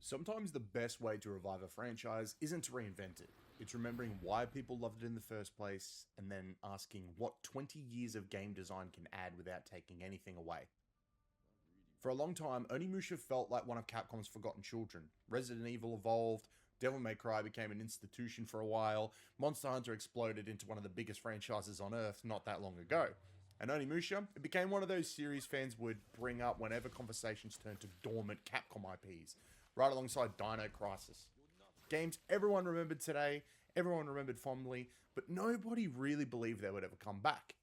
Sometimes the best way to revive a franchise isn't to reinvent it. It's remembering why people loved it in the first place and then asking what 20 years of game design can add without taking anything away. For a long time, Onimusha felt like one of Capcom's forgotten children. Resident Evil evolved, Devil May Cry became an institution for a while, Monster Hunter exploded into one of the biggest franchises on Earth not that long ago. And Onimusha, it became one of those series fans would bring up whenever conversations turned to dormant Capcom IPs, right alongside Dino Crisis. Games everyone remembered today, everyone remembered fondly, but nobody really believed they would ever come back.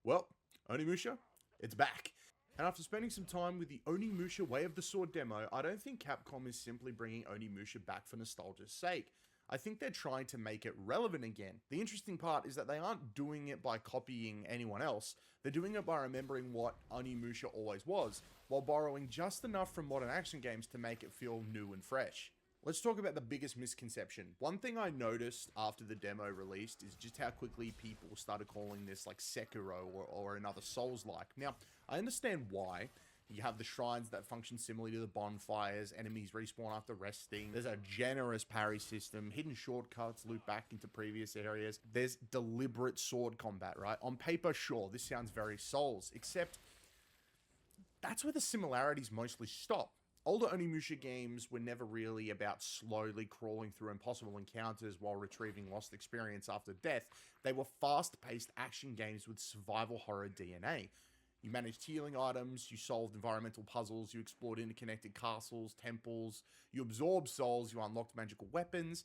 Well, Onimusha, it's back. And after spending some time with the Onimusha Way of the Sword demo, I don't think Capcom is simply bringing Onimusha back for nostalgia's sake. I think they're trying to make it relevant again. The interesting part is that they aren't doing it by copying anyone else, they're doing it by remembering what Onimusha always was, while borrowing just enough from modern action games to make it feel new and fresh. Let's talk about the biggest misconception. One thing I noticed after the demo released is just how quickly people started calling this like Sekiro or another Soulslike. Now, I understand why. You have the shrines that function similarly to the bonfires, enemies respawn after resting, there's a generous parry system, hidden shortcuts loop back into previous areas, there's deliberate sword combat, right? On paper, sure, this sounds very Souls, except that's where the similarities mostly stop. Older Onimusha games were never really about slowly crawling through impossible encounters while retrieving lost experience after death. They were fast-paced action games with survival horror DNA. You managed healing items, you solved environmental puzzles, you explored interconnected castles, temples, you absorbed souls, you unlocked magical weapons.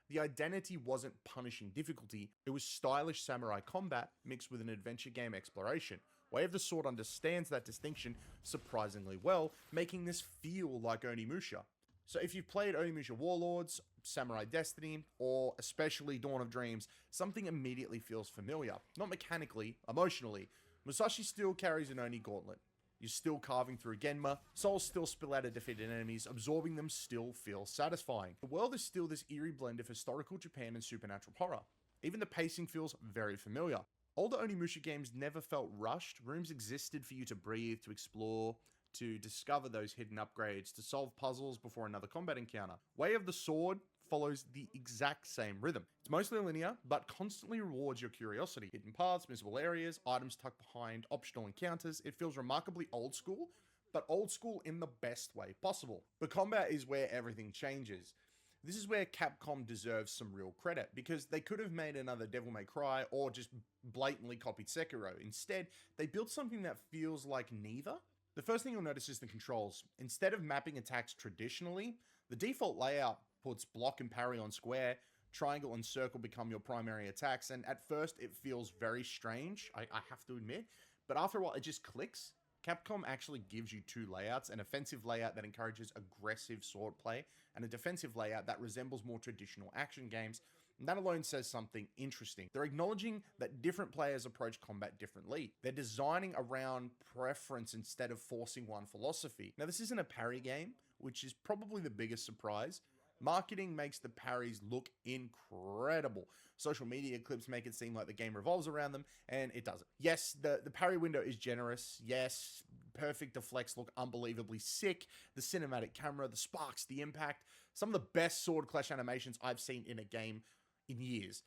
The identity wasn't punishing difficulty, it was stylish samurai combat mixed with an adventure game exploration. Way of the Sword understands that distinction surprisingly well, making this feel like Onimusha. So if you've played Onimusha Warlords, Samurai Destiny, or especially Dawn of Dreams, something immediately feels familiar. Not mechanically, emotionally. Musashi still carries an Oni gauntlet. You're still carving through Genma, souls still spill out of defeated enemies, absorbing them still feels satisfying. The world is still this eerie blend of historical Japan and supernatural horror. Even the pacing feels very familiar. Older Onimusha games never felt rushed. Rooms existed for you to breathe, to explore, to discover those hidden upgrades, to solve puzzles before another combat encounter. Way of the Sword follows the exact same rhythm. It's mostly linear, but constantly rewards your curiosity. Hidden paths, missable areas, items tucked behind optional encounters. It feels remarkably old school, but old school in the best way possible. But combat is where everything changes. This is where Capcom deserves some real credit, because they could have made another Devil May Cry or just blatantly copied Sekiro. Instead, they built something that feels like neither. The first thing you'll notice is the controls. Instead of mapping attacks traditionally, the default layout puts block and parry on square, triangle and circle become your primary attacks, and at first it feels very strange, I have to admit, but after a while it just clicks. Capcom actually gives you two layouts, an offensive layout that encourages aggressive swordplay, and a defensive layout that resembles more traditional action games, and that alone says something interesting. They're acknowledging that different players approach combat differently. They're designing around preference instead of forcing one philosophy. Now, this isn't a parry game, which is probably the biggest surprise. Marketing makes the parries look incredible. Social media clips make it seem like the game revolves around them, and it doesn't. Yes, the parry window is generous. Yes, perfect deflects look unbelievably sick. The cinematic camera, the sparks, the impact, some of the best sword clash animations I've seen in a game in years.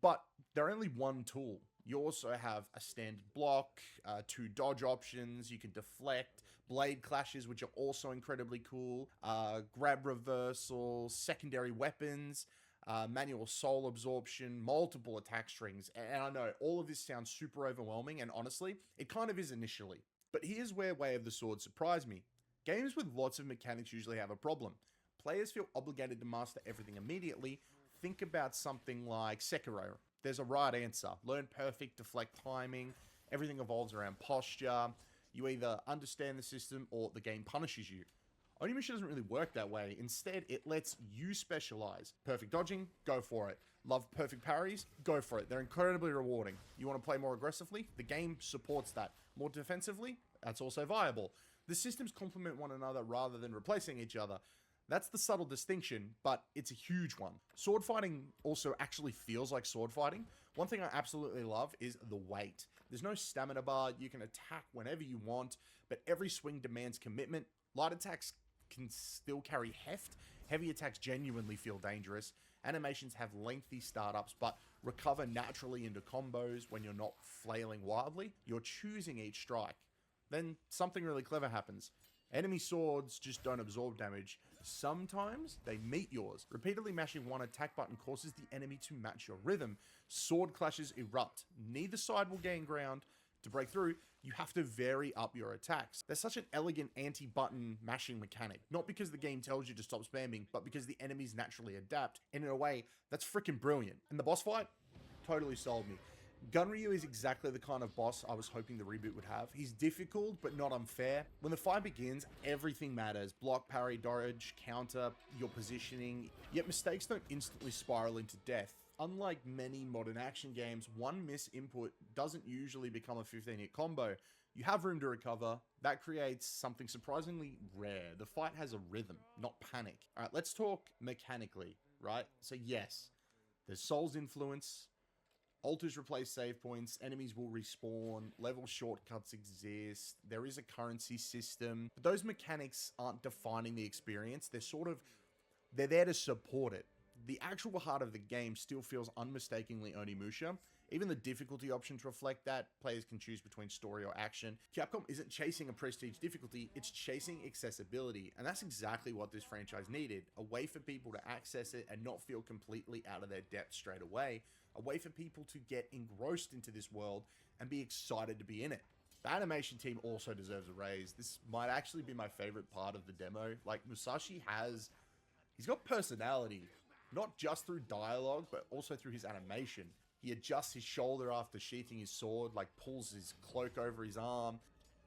But they're only one tool. You also have a standard block, two dodge options, you can deflect, blade clashes, which are also incredibly cool, grab reversal, secondary weapons, manual soul absorption, multiple attack strings. And I know all of this sounds super overwhelming, and honestly, it kind of is initially. But here's where Way of the Sword surprised me. Games with lots of mechanics usually have a problem. Players feel obligated to master everything immediately. Think about something like Sekiro. There's a right answer. Learn perfect deflect timing. Everything evolves around posture. You either understand the system or the game punishes you. Onimusha doesn't really work that way. Instead, it lets you specialize. Perfect dodging? Go for it. Love perfect parries? Go for it. They're incredibly rewarding. You want to play more aggressively? The game supports that. More defensively? That's also viable. The systems complement one another rather than replacing each other. That's the subtle distinction, but it's a huge one. Sword fighting also actually feels like sword fighting. One thing I absolutely love is the weight. There's no stamina bar, you can attack whenever you want, but every swing demands commitment. Light attacks can still carry heft. Heavy attacks genuinely feel dangerous. Animations have lengthy startups, but recover naturally into combos when you're not flailing wildly. You're choosing each strike. Then something really clever happens. Enemy swords just don't absorb damage. Sometimes they meet yours. Repeatedly mashing one attack button causes the enemy to match your rhythm. Sword clashes erupt. Neither side will gain ground. To break through, you have to vary up your attacks. There's such an elegant anti-button mashing mechanic, not because the game tells you to stop spamming, but because the enemies naturally adapt, and in a way, that's freaking brilliant. And the boss fight totally sold me. Gunryu is exactly the kind of boss I was hoping the reboot would have. He's difficult, but not unfair. When the fight begins, everything matters. Block, parry, dodge, counter, your positioning. Yet mistakes don't instantly spiral into death. Unlike many modern action games, one miss input doesn't usually become a 15-hit combo. You have room to recover. That creates something surprisingly rare. The fight has a rhythm, not panic. All right, let's talk mechanically, right? So yes, there's Soul's influence. Altars replace save points, enemies will respawn, level shortcuts exist, there is a currency system, but those mechanics aren't defining the experience, they're there to support it. The actual heart of the game still feels unmistakingly Onimusha. Even the difficulty options reflect that. Players can choose between story or action. Capcom isn't chasing a prestige difficulty, it's chasing accessibility, and that's exactly what this franchise needed. A way for people to access it and not feel completely out of their depth straight away. A way for people to get engrossed into this world and be excited to be in it. The animation team also deserves a raise. This might actually be my favorite part of the demo. Like, Musashi he's got personality. Not just through dialogue, but also through his animation. He adjusts his shoulder after sheathing his sword, like pulls his cloak over his arm,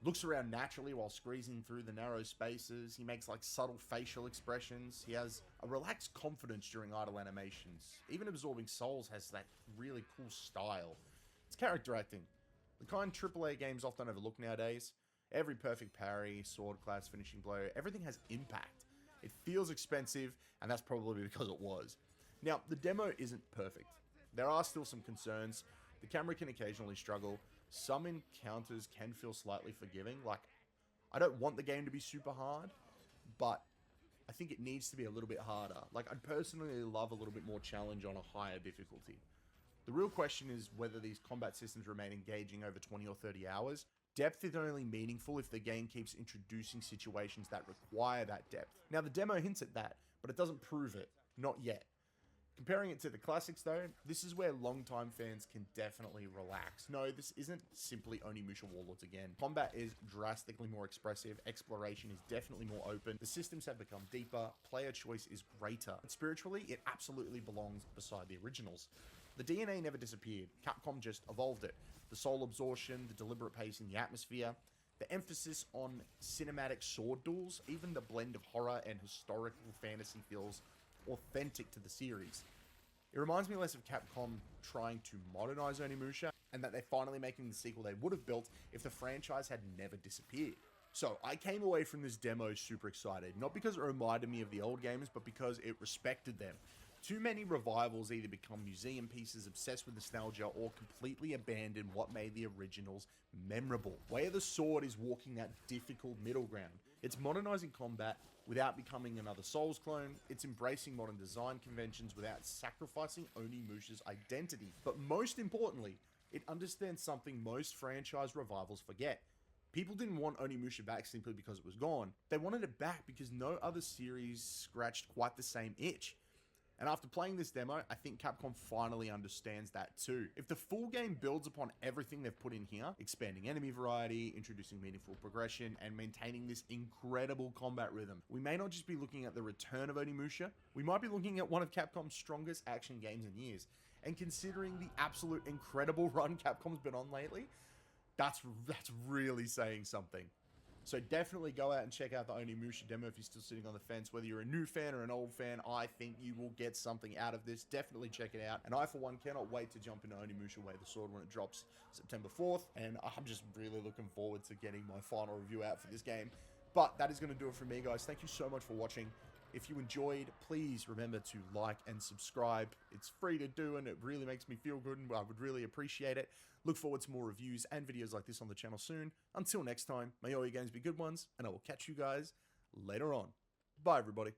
looks around naturally while squeezing through the narrow spaces. He makes like subtle facial expressions. He has a relaxed confidence during idle animations. Even absorbing souls has that really cool style. It's character acting. The kind AAA games often overlook nowadays. Every perfect parry, sword class, finishing blow, everything has impact. It feels expensive, and that's probably because it was. Now, the demo isn't perfect. There are still some concerns. The camera can occasionally struggle. Some encounters can feel slightly forgiving. Like, I don't want the game to be super hard, but I think it needs to be a little bit harder. Like, I'd personally love a little bit more challenge on a higher difficulty. The real question is whether these combat systems remain engaging over 20 or 30 hours. Depth is only meaningful if the game keeps introducing situations that require that depth. Now, the demo hints at that, but it doesn't prove it. Not yet. Comparing it to the classics though, this is where longtime fans can definitely relax. No, this isn't simply Onimusha Warlords again. Combat is drastically more expressive, exploration is definitely more open, the systems have become deeper, player choice is greater. But spiritually, it absolutely belongs beside the originals. The DNA never disappeared, Capcom just evolved it. The soul absorption, the deliberate pace in the atmosphere, the emphasis on cinematic sword duels, even the blend of horror and historical fantasy feels authentic to the series. It reminds me less of Capcom trying to modernize Onimusha, and that they're finally making the sequel they would have built if the franchise had never disappeared. So, I came away from this demo super excited, not because it reminded me of the old games, but because it respected them. Too many revivals either become museum pieces obsessed with nostalgia or completely abandon what made the originals memorable. Way of the Sword is walking that difficult middle ground. It's modernizing combat without becoming another Souls clone. It's embracing modern design conventions without sacrificing Onimusha's identity. But most importantly, it understands something most franchise revivals forget. People didn't want Onimusha back simply because it was gone. They wanted it back because no other series scratched quite the same itch. And after playing this demo, I think Capcom finally understands that too. If the full game builds upon everything they've put in here, expanding enemy variety, introducing meaningful progression, and maintaining this incredible combat rhythm, we may not just be looking at the return of Onimusha, we might be looking at one of Capcom's strongest action games in years. And considering the absolute incredible run Capcom's been on lately, that's really saying something. So definitely go out and check out the Onimusha demo if you're still sitting on the fence. Whether you're a new fan or an old fan, I think you will get something out of this. Definitely check it out. And I, for one, cannot wait to jump into Onimusha Way of the Sword when it drops September 4th. And I'm just really looking forward to getting my final review out for this game. But that is going to do it for me, guys. Thank you so much for watching. If you enjoyed, please remember to like and subscribe. It's free to do and it really makes me feel good and I would really appreciate it. Look forward to more reviews and videos like this on the channel soon. Until next time, may all your games be good ones and I will catch you guys later on. Bye, everybody.